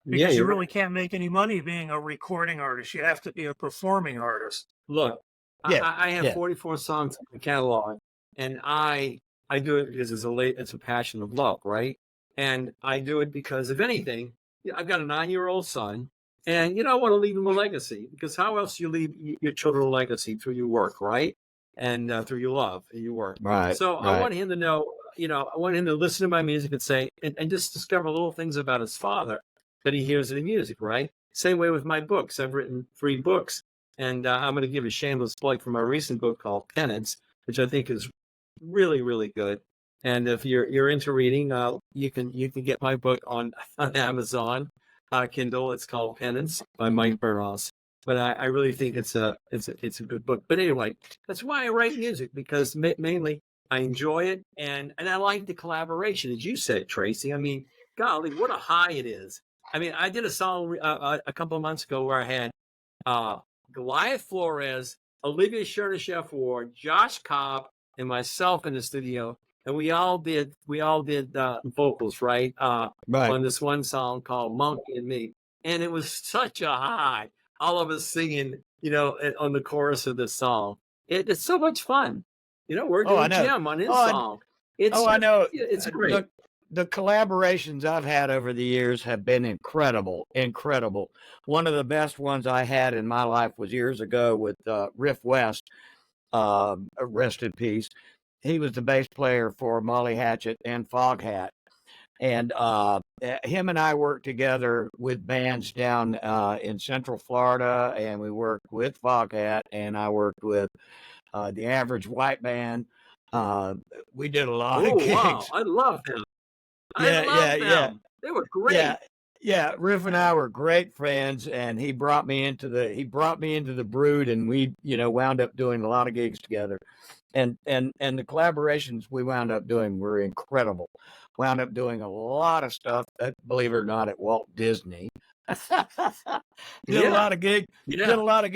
Because you really can't make any money being a recording artist. You have to be a performing artist. Look, I have 44 songs in the catalog, and I do it because it's a passion of love, right? And I do it because, if anything, I've got a 9-year-old son, and I want to leave him a legacy, because how else do you leave your children a legacy? Through your work, right? And through your love and your work. Right. So I want him to know, I want him to listen to my music and say, and just discover little things about his father that he hears in the music, right? Same way with my books. I've written 3 books, And I'm going to give a shameless plug for my recent book called Penance, which I think is really, really good. And if you're into reading, you can get my book on Amazon Kindle. It's called Penance by Mike Bernos. But I really think it's a good book. But anyway, that's why I write music, because mainly I enjoy it, and I like the collaboration, as you said, Tracy. I mean, golly, what a high it is. I mean, I did a song a couple of months ago where I had Goliath Flores, Olivia Chernyshев Ward, Josh Cobb, and myself in the studio, and we all did vocals, right? Right. On this one song called Monkey and Me, and it was such a high. All of us singing, on the chorus of this song. It's so much fun. We're doing Jim on his song. I know. It's great. The collaborations I've had over the years have been incredible. One of the best ones I had in my life was years ago with Riff West, rest in peace. He was the bass player for Molly Hatchet and Foghat. And him and I worked together with bands down in Central Florida, and we worked with Foghat, and I worked with the Average White Band. We did a lot of gigs. Wow, I love them. Yeah. They were great. Yeah. Riff and I were great friends, and he brought me into the Brood, and we wound up doing a lot of gigs together. And the collaborations we wound up doing were incredible. Wound up doing a lot of stuff, believe it or not, at Walt Disney. Did a lot of gigs. Did a lot of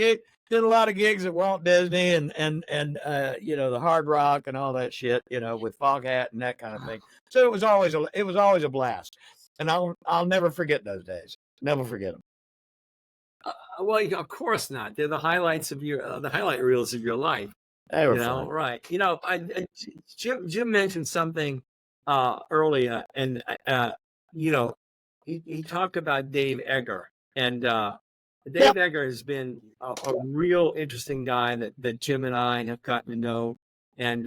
gigs at Walt Disney and the Hard Rock and all that shit, with Foghat and that kind of thing. So it was always a blast, and I'll never forget those days. Never forget them. Well, of course not. They're the highlights of the highlight reels of your life. They were fun. Right? Jim mentioned something earlier, and he talked about Dave Eggar, and Dave Eggar has been a real interesting guy that Jim and I have gotten to know, and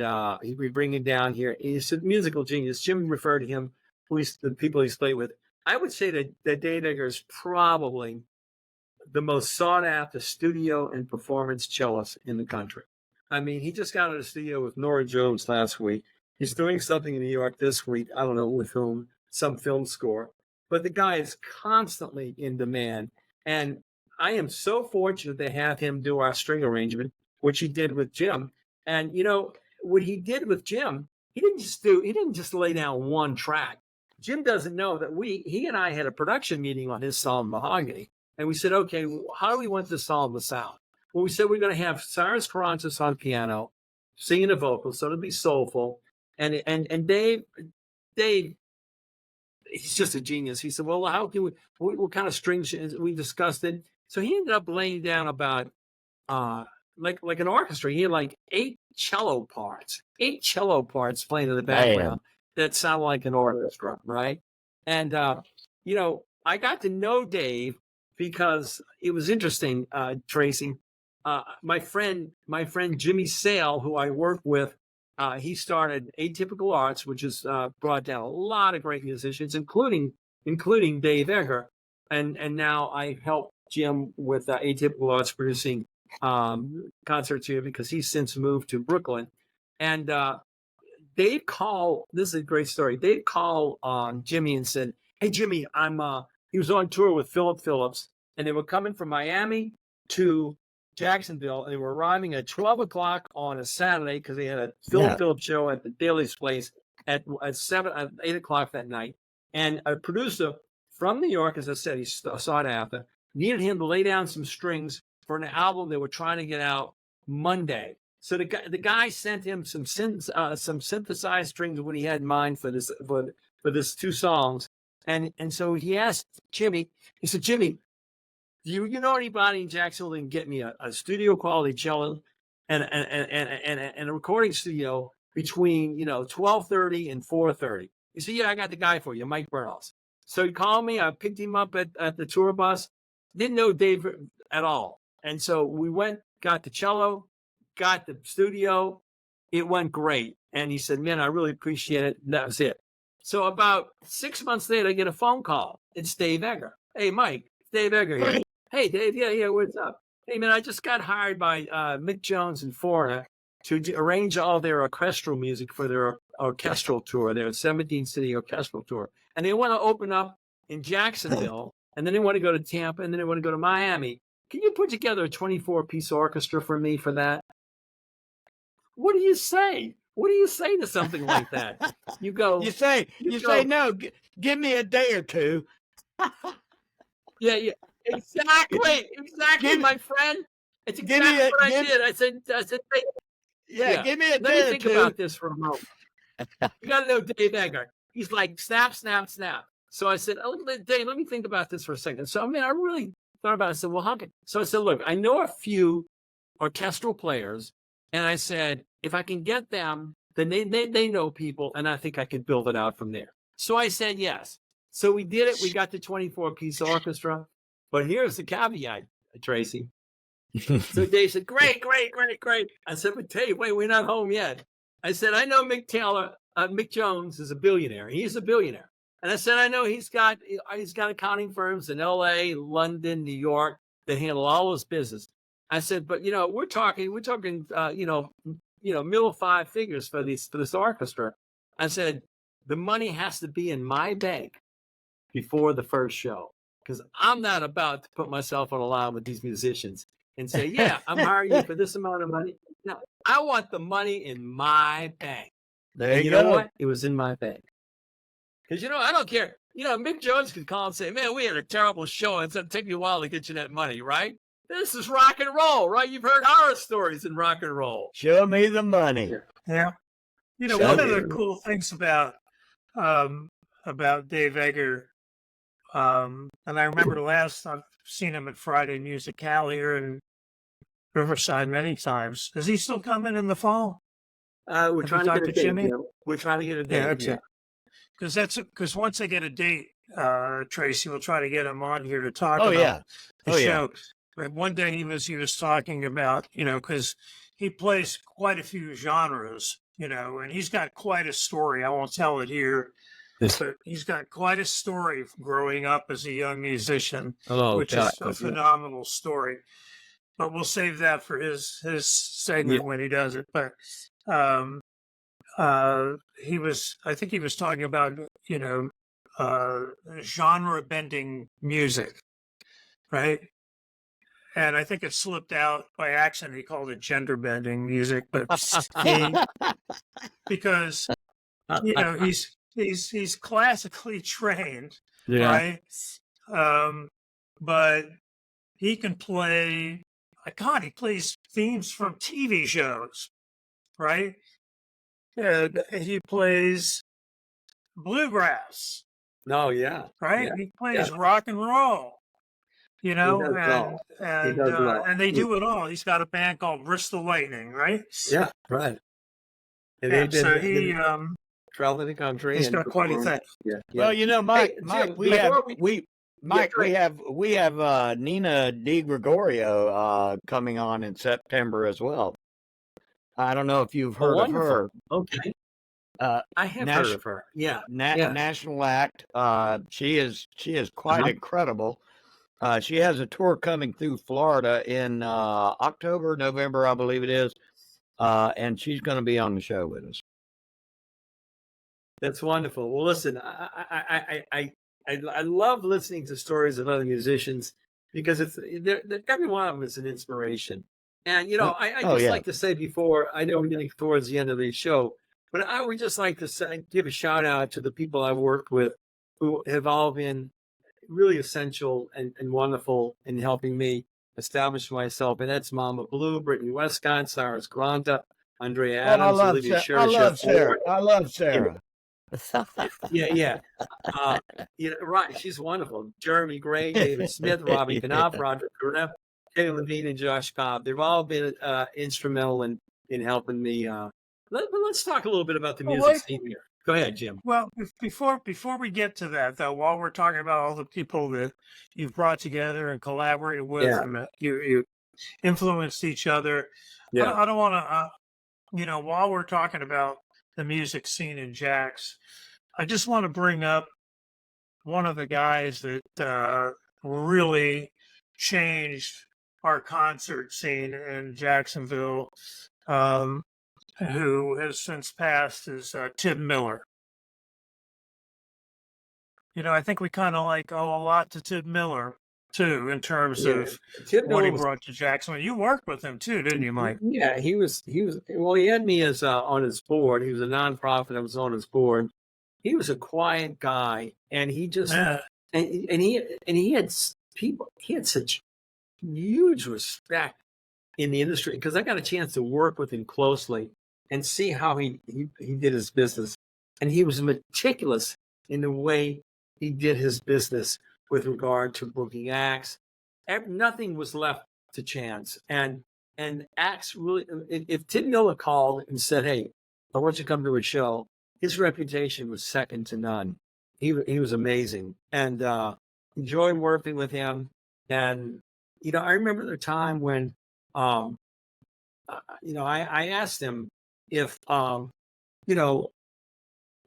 we bring him down here. He's a musical genius. Jim referred to him, the people he's played with. I would say that Dave Eggar is probably the most sought after studio and performance cellist in the country. I mean, he just got out of the studio with Norah Jones last week. He's doing something in New York this week. I don't know with whom, some film score. But the guy is constantly in demand. And I am so fortunate to have him do our string arrangement, which he did with Jim. And, what he did with Jim, he didn't just lay down one track. Jim doesn't know that he and I had a production meeting on his song Mahogany. And we said, okay, how do we want this song to sound? Well, we said we're going to have Cyrus Carrantes on piano, singing the vocals, so it'll be soulful. And Dave, he's just a genius. He said, well, how can what kind of strings? We discussed it. So he ended up laying down about, like an orchestra. He had like 8 cello parts playing in the background that sound like an orchestra, right? And, I got to know Dave because it was interesting, Tracy. My friend Jimmy Sale, who I work with, he started Atypical Arts, which has brought down a lot of great musicians, including Dave Eggar, and now I help Jim with Atypical Arts producing concerts here because he's since moved to Brooklyn. And Dave called. This is a great story. Dave called on Jimmy and said, "Hey Jimmy, he was on tour with Philip Phillips, and they were coming from Miami to Jacksonville, and they were arriving at 12 o'clock on a Saturday because they had a Philip Phillips show at the Daly's place at 8 o'clock that night. And a producer from New York, as I said, he sought after, needed him to lay down some strings for an album they were trying to get out Monday. So the guy sent him some synthesized strings of what he had in mind for this 2 songs, and so he asked Jimmy. He said, "Jimmy, do you know anybody in Jacksonville that can get me a studio quality cello and a recording studio between 12:30 and 4:30?" He said, "Yeah, I got the guy for you, Mike Bernos." So he called me. I picked him up at the tour bus. Didn't know Dave at all, and so we went, got the cello, got the studio. It went great, and he said, "Man, I really appreciate it." And that was it. So about 6 months later, I get a phone call. It's Dave Eggar. "Hey, Mike, Dave Eggar here." "Hey, Dave, yeah, what's up?" Hey, man, I just got hired by Mick Jones in Florida to arrange all their orchestral music for their orchestral tour, their 17-city orchestral tour. And they want to open up in Jacksonville, and then they want to go to Tampa, and then they want to go to Miami. Can you put together a 24-piece orchestra for me for that? What do you say? What do you say to something like that? You go. You say no. Give me a day or two. Yeah. Exactly, my friend. It's exactly what I did. I said, hey, give me a day or two. Let me think about this for a moment. You got to know Dave Eggar. He's like, snap, snap, snap. So I said, Dave, let me think about this for a second. So, I really thought about it. I said, well, how can? So I said, look, I know a few orchestral players. And I said, if I can get them, then they know people. And I think I could build it out from there. So I said, yes. So we did it. We got the 24-piece orchestra. But here's the caveat, Tracy. So Dave said, great. I said, but Dave, wait, we're not home yet. I said, I know Mick Jones is a billionaire. He's a billionaire. And I said, I know he's got accounting firms in LA, London, New York that handle all his business. I said, but we're talking middle five figures for this orchestra. I said, the money has to be in my bank before the first show, because I'm not about to put myself on a line with these musicians and say, yeah, I'm hiring you for this amount of money. No, I want the money in my bank. There you know go. What? It was in my bank. Because, I don't care. Mick Jones could call and say, man, we had a terrible show. And it's going to take me a while to get you that money, right? This is rock and roll, right? You've heard horror stories in rock and roll. Show me the money. Yeah. One of the cool things about Dave Eggar, and I remember last I've seen him at Friday Music Hall here in Riverside many times. Is he still coming in the fall? We're trying to get a date. Jimmy? We're trying to get a date. Yeah. Because once I get a date, Tracy, we'll try to get him on here to talk about the show. But one day he was talking about, because he plays quite a few genres, and he's got quite a story. I won't tell it here, but he's got quite a story from growing up as a young musician, which is a phenomenal story. But we'll save that for his segment when he does it. But I think he was talking about, genre bending music, right? And I think it slipped out by accident. He called it gender bending music, but because he's classically trained, right? But he can play. He plays themes from TV shows, right? He plays bluegrass. Oh yeah, right. Yeah. He plays rock and roll. And they do it all. He's got a band called Bristol Lightning, right? Yeah, right. And he traveling the country. He's got quite a thing. Yeah. Well, Mike, we have Nina DiGregorio coming on in September as well. I don't know if you've heard of her. Okay. I have heard of her. Yeah. National act. She is quite incredible. She has a tour coming through Florida in October, November, I believe it is. And she's going to be on the show with us. That's wonderful. Well, listen, I love listening to stories of other musicians because every one of them is an inspiration. And, I just like to say before, I know we're getting towards the end of the show, but I would just like to give a shout out to the people I've worked with who have all been really essential and wonderful in helping me establish myself. And that's Mama Blue, Brittany Westcott, Cyrus Granda, Andrea Adams, Olivia Sherry. I love Sarah. Yeah. Right. She's wonderful. Jeremy Gray, David Smith, Robbie Knopf, Roger Gruneff, Kay Levine, and Josh Cobb. They've all been instrumental in helping me. Let's talk a little bit about the music scene here. Go ahead, Jim. Well, before we get to that, though, while we're talking about all the people that you've brought together and collaborated with, and you influenced each other, I don't want to, while we're talking about the music scene in Jax, I just want to bring up one of the guys that really changed our concert scene in Jacksonville, who has since passed, is Tim Miller. I think we kind of owe a lot to Tim Miller too, in terms of Tim what he Miller brought to Jacksonville. You worked with him too, didn't you, Mike? Yeah, he was. Well, he had me as on his board. He was a nonprofit. I was on his board. He was a quiet guy, and he just Yeah. and he had people. He had such huge respect in the industry because I got a chance to work with him closely and see how he did his business, and he was meticulous in the way he did his business with regard to booking acts. Nothing was left to chance, and acts really. If Tim Miller called and said, "Hey, I want you to come to a show," his reputation was second to none. He was amazing, and enjoyed working with him. And I remember the time when, I asked him if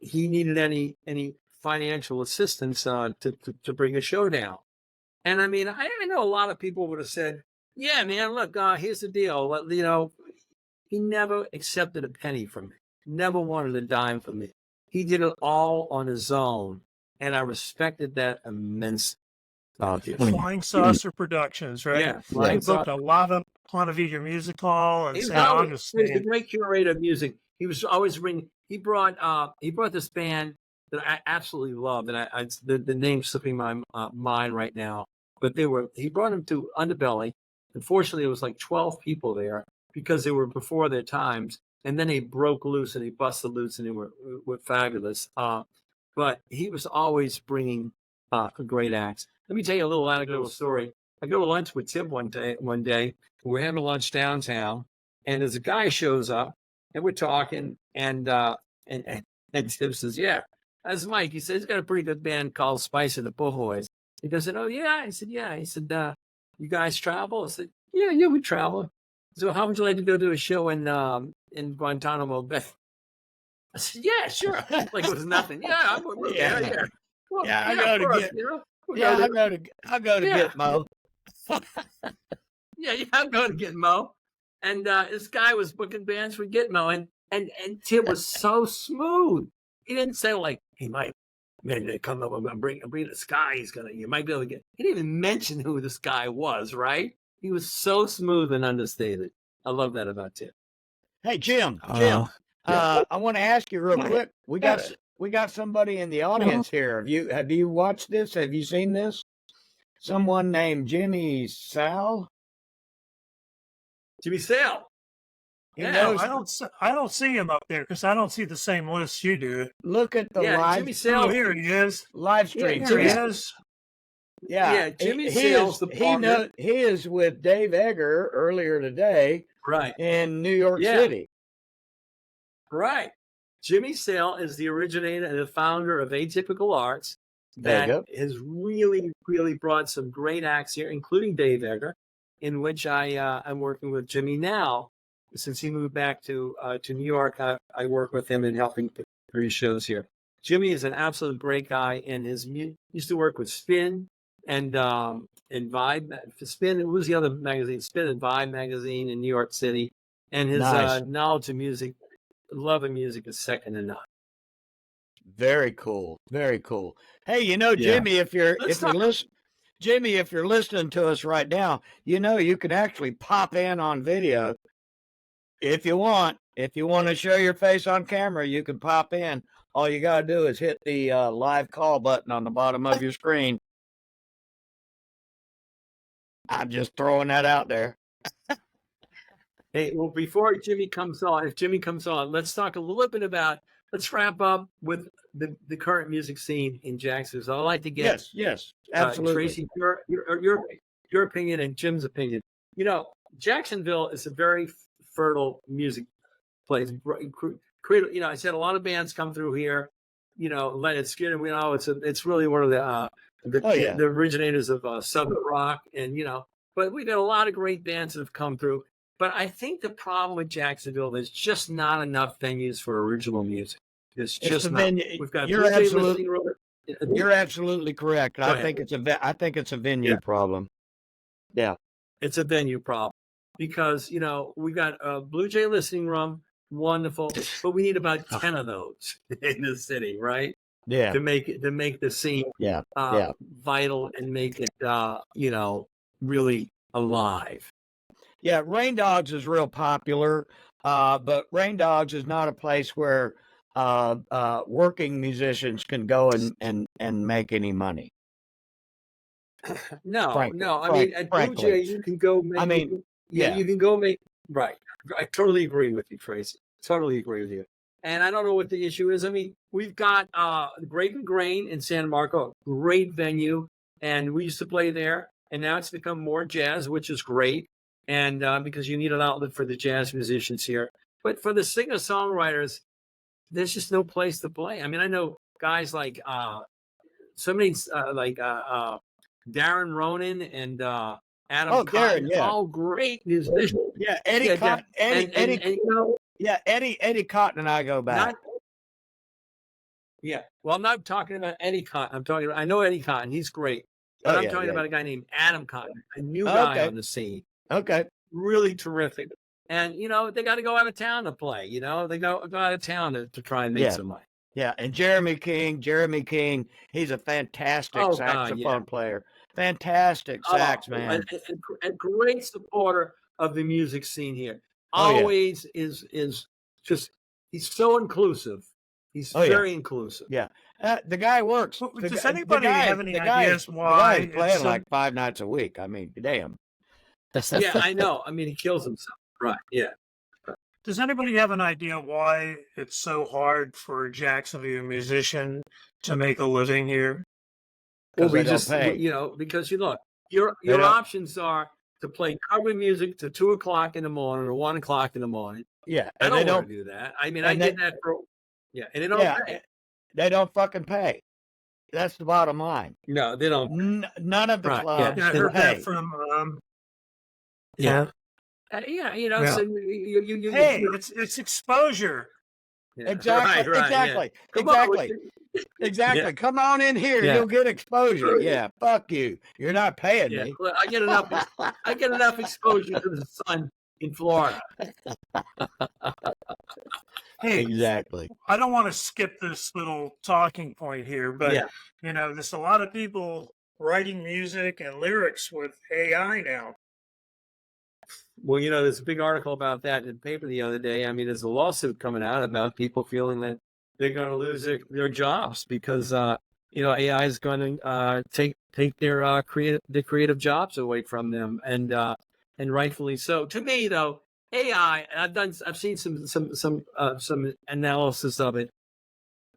he needed any financial assistance to bring a show down. And I mean, I know a lot of people would have said, "Yeah, man, look, here's the deal." He never accepted a penny from me. Never wanted a dime from me. He did it all on his own, and I respected that immensely. Flying Saucer Productions, right? Yeah, He booked a lot of your music hall and he St. was a Augustine. great curator of music. He was always bringing. He brought this band that I absolutely loved, and the name's slipping my mind right now. But he brought them to Underbelly. Unfortunately, it was like 12 people there because they were before their times. And then they broke loose and they busted loose and they were fabulous. But he was always bringing great acts. Let me tell you a little anecdotal story. I go to lunch with Tim one day. We're having lunch downtown, and there's a guy shows up, and we're talking, and Tim says, "Yeah, that's Mike." He says he's got a pretty good band called Spice and the Boys. He goes, "Oh yeah." I said, "Yeah." He said, "You guys travel?" I said, "Yeah, we travel." So how would you like to go to a show in Guantanamo Bay? I said, "Yeah, sure." Like it was nothing. Yeah, I'm going Yeah. there. Yeah. Well, Yeah, I yeah, go of to course, get- you know? We'll Yeah, go I go to Yeah. Gitmo. Yeah, I'm going to Gitmo. And this guy was booking bands for Gitmo, and Tim was so smooth. He didn't say like, "Hey, Mike, man, they come up, I'm gonna bring this guy. You might be able to get." He didn't even mention who this guy was. Right? He was so smooth and understated. I love that about Tim. Hey, Jim. Yeah. I want to ask you real Go quick. We got somebody in the audience here. Have you watched this? Have you seen this? Someone named Jimmy Sal. Jimmy Sale. He Yeah, knows. I don't see him up there because I don't see the same list you do. Look at the Jimmy Sale. Oh, here he is. live stream. Here he Jimmy- is. Yeah, Jimmy Sale's the partner. He is with Dave Egger earlier today Right. in New York Yeah. City. Right. Jimmy Sale is the originator and the founder of Atypical Arts There you that go. has really, really brought some great acts here, including Dave Egger, in which I'm working with Jimmy now. Since he moved back to New York, I work with him in helping produce shows here. Jimmy is an absolute great guy, and used to work with Spin and Vibe. Spin, it was the other magazine, Spin and Vibe magazine in New York City. And his Nice. knowledge of music, love of music is second to none. Very cool. Very cool. Hey, Yeah. Jimmy, if you're Let's talk- Jimmy, if you're listening to us right now, you can actually pop in on video if you want. If you want to show your face on camera, you can pop in. All you got to do is hit the live call button on the bottom of your screen. I'm just throwing that out there. Hey, well, before Jimmy comes on, let's talk a little bit about, let's wrap up with the current music scene in Jacksonville. So I'd like to get Yes, absolutely. Tracy, your opinion and Jim's opinion. Jacksonville is a very fertile music place. I said a lot of bands come through here. Leonard Skinner. It's really one of the originators of Southern rock, and but we got a lot of great bands that have come through. But I think the problem with Jacksonville, there's just not enough venues for original music. It's just not. We've got You're absolutely correct. I think it's a venue problem. Yeah. It's a venue problem because, we got a Blue Jay listening room, wonderful, but we need about 10 of those in the city, right? Yeah. To make the scene vital and make it, really alive. Yeah, Rain Dogs is real popular, but Rain Dogs is not a place where working musicians can go and make any money. No. Frankly, I mean, at Blue Jay, you can go make. I mean, you can go make. Right. I totally agree with you, Tracy. Totally agree with you. And I don't know what the issue is. I mean, we've got Grape and Grain in San Marco, great venue, and we used to play there. And now it's become more jazz, which is great. And because you need an outlet for the jazz musicians here. But for the singer-songwriters, there's just no place to play. I mean, I know guys like Darren Ronan and Adam Cotton, all great musicians. Yeah, Eddie Cotton. Eddie Cotton and I go back. Well, I'm not talking about Eddie Cotton. I know Eddie Cotton. He's great. But I'm talking about a guy named Adam Cotton, a new guy on the scene. Okay. Really terrific. And, they got to go out of town to play. They go out of town to try and make some money. Yeah, and Jeremy King, he's a fantastic saxophone player. Fantastic sax, man. A great supporter of the music scene here. Always is just, he's so inclusive. He's very inclusive. Yeah. The guy works. Does anybody have any ideas why he's playing like 5 nights a week? I mean, damn. Yeah, I know. I mean, he kills himself. Right. Yeah. Does anybody have an idea why it's so hard for a Jacksonville musician to make a living here? Well, we just, because look, your options are to play cover music to 2:00 in the morning or 1:00 in the morning. Yeah, and I don't want to do that. I mean, I did that for and they don't pay. They don't fucking pay. That's the bottom line. No, they don't. None of the clubs. I heard that from. So hey, it's exposure. Yeah. Exactly. Come on in here. You'll get exposure. Yeah. Fuck you. You're not paying me. Well, I get enough exposure to the sun in Florida. Hey, exactly. I don't want to skip this little talking point here, but there's a lot of people writing music and lyrics with AI now. Well, there's a big article about that in the paper the other day. I mean, there's a lawsuit coming out about people feeling that they're going to lose their jobs because, AI is going to take their creative jobs away from them, and rightfully so. To me, though, AI, I've seen some analysis of it.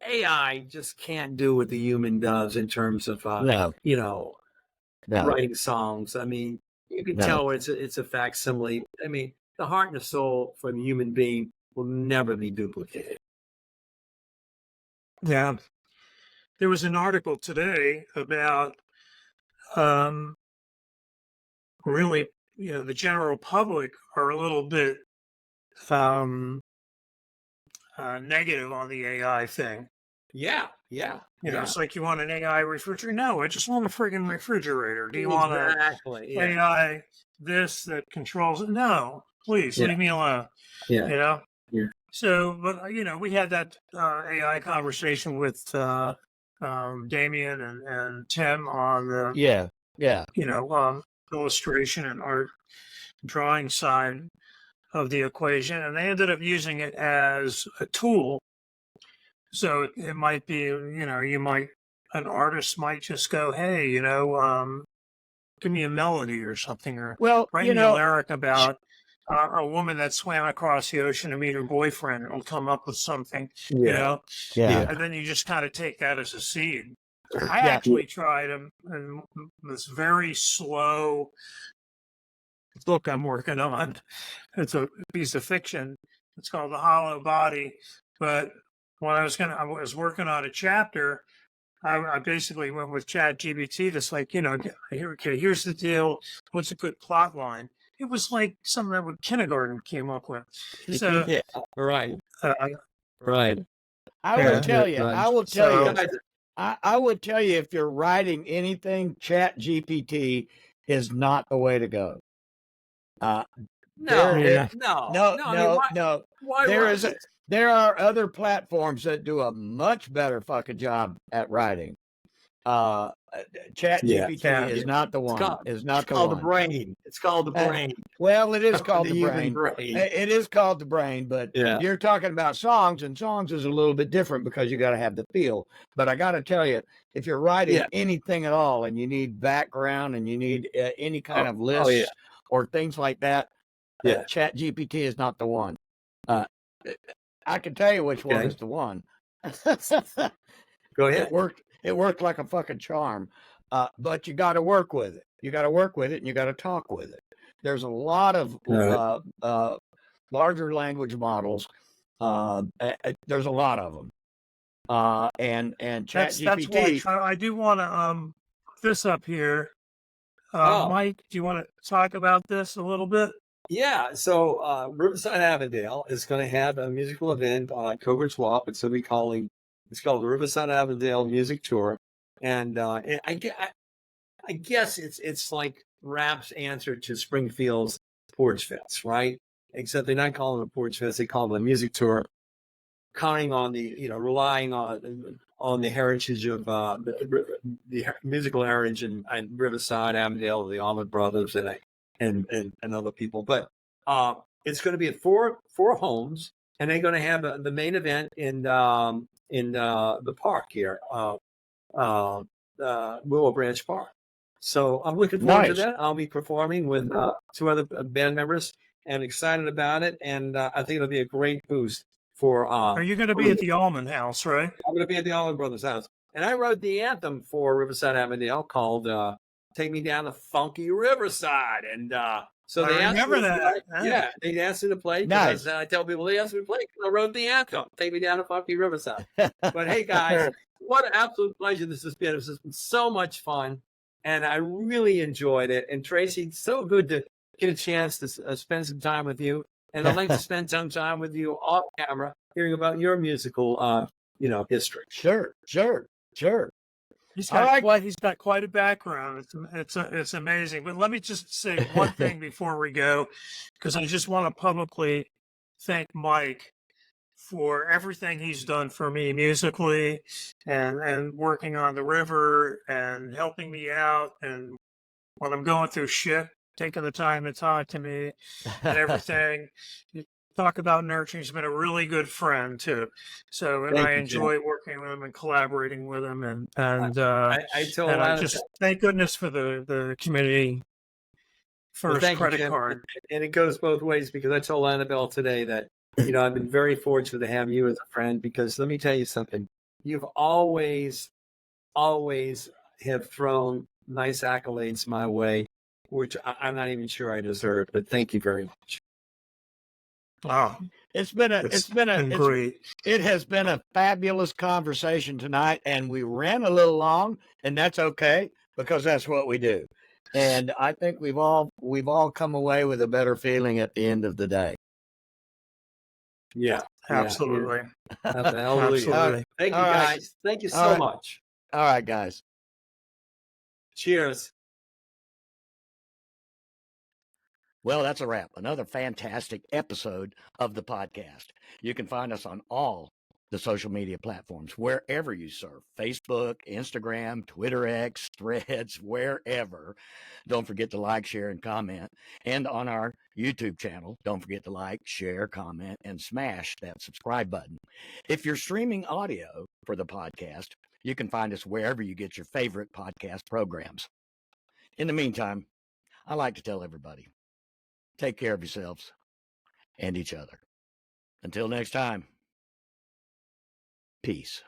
AI just can't do what the human does in terms of writing songs. I mean, you can tell it's a facsimile. I mean, the heart and the soul for the human being will never be duplicated. Yeah. There was an article today about really, the general public are a little bit negative on the AI thing. Yeah. It's like, you want an AI refrigerator? No, I just want a friggin' refrigerator. Do you want an AI this that controls it? No, please leave me alone. Yeah. So, but we had that AI conversation with Damien and Tim on the illustration and art drawing side of the equation, and they ended up using it as a tool. So it might be, an artist might just go, hey, give me a melody or something, or write me a lyric about a woman that swam across the ocean to meet her boyfriend. It'll come up with something, and then you just kind of take that as a seed. I actually tried and this very slow book I'm working on. It's a piece of fiction. It's called The Hollow Body. But when I was working on a chapter, I basically went with ChatGPT. That's like, here's the deal. What's a good plot line? It was like something that kindergarten came up with. So, right. Right. I will tell you. I would tell you, if you're writing anything, ChatGPT is not the way to go. No, no. I mean, why There are other platforms that do a much better fucking job at writing. Chat GPT is not the one. It's called the brain. It's called the brain. Well, it is called the human brain. It is called the brain, but you're talking about songs, and songs is a little bit different because you got to have the feel. But I got to tell you, if you're writing anything at all, and you need background, and you need any kind of lists or things like that, Chat GPT is not the one. I can tell you which one is the one. Go ahead. It worked like a fucking charm. But you got to work with it. You got to work with it, and you got to talk with it. There's a lot of larger language models. There's a lot of them. And ChatGPT. I do want to this up here. Mike, do you want to talk about this a little bit? Yeah, so Riverside Avondale is going to have a musical event on October 12th. It's called the Riverside Avondale Music Tour, and I guess it's like Rap's answer to Springfield's Porch Fest, right? Except they're not calling it a Porch Fest; they call it a music tour, counting on relying on the heritage of the musical heritage and Riverside Avondale, the Allman Brothers, and other people. But it's going to be at four homes, and they're going to have the main event in the park here, Willow Branch Park. So I'm looking forward to that. I'll be performing with 2 other band members, and excited about it. And I think it'll be a great boost for. Are you going to be at the Allman House, right? I'm going to be at the Allman Brothers' house, and I wrote the anthem for Riverside Avondale called "Take Me Down to Funky Riverside," and so they asked me to play. Yeah, they asked me to play. Nice. I tell people they asked me to play because I wrote the anthem. Take me down to funky Riverside. But hey, guys, what an absolute pleasure this has been. This has been so much fun, and I really enjoyed it. And Tracy, so good to get a chance to spend some time with you. And I'd like to spend some time with you off camera, hearing about your musical, history. Sure. He's got quite a background. It's amazing. But let me just say one thing before we go, because I just want to publicly thank Mike for everything he's done for me musically and working on the river and helping me out. And when I'm going through shit, taking the time to talk to me and everything. You talk about nurturing. He's been a really good friend too. So, and I enjoy working with him and collaborating with him. And I just thank goodness for the community first credit card. And it goes both ways, because I told Annabelle today that, I've been very fortunate to have you as a friend, because let me tell you something. You've always have thrown nice accolades my way, which I'm not even sure I deserve, but thank you very much. Wow. It has been a fabulous conversation tonight, and we ran a little long, and that's okay, because that's what we do. And I think we've all come away with a better feeling at the end of the day. Yeah, absolutely. Absolutely. Thank you, guys. Thank you so much. All right, guys. Cheers. Well, that's a wrap. Another fantastic episode of the podcast. You can find us on all the social media platforms, wherever you surf, Facebook, Instagram, Twitter X, Threads, wherever. Don't forget to like, share, and comment. And on our YouTube channel, don't forget to like, share, comment, and smash that subscribe button. If you're streaming audio for the podcast, you can find us wherever you get your favorite podcast programs. In the meantime, I like to tell everybody, take care of yourselves and each other. Until next time, peace.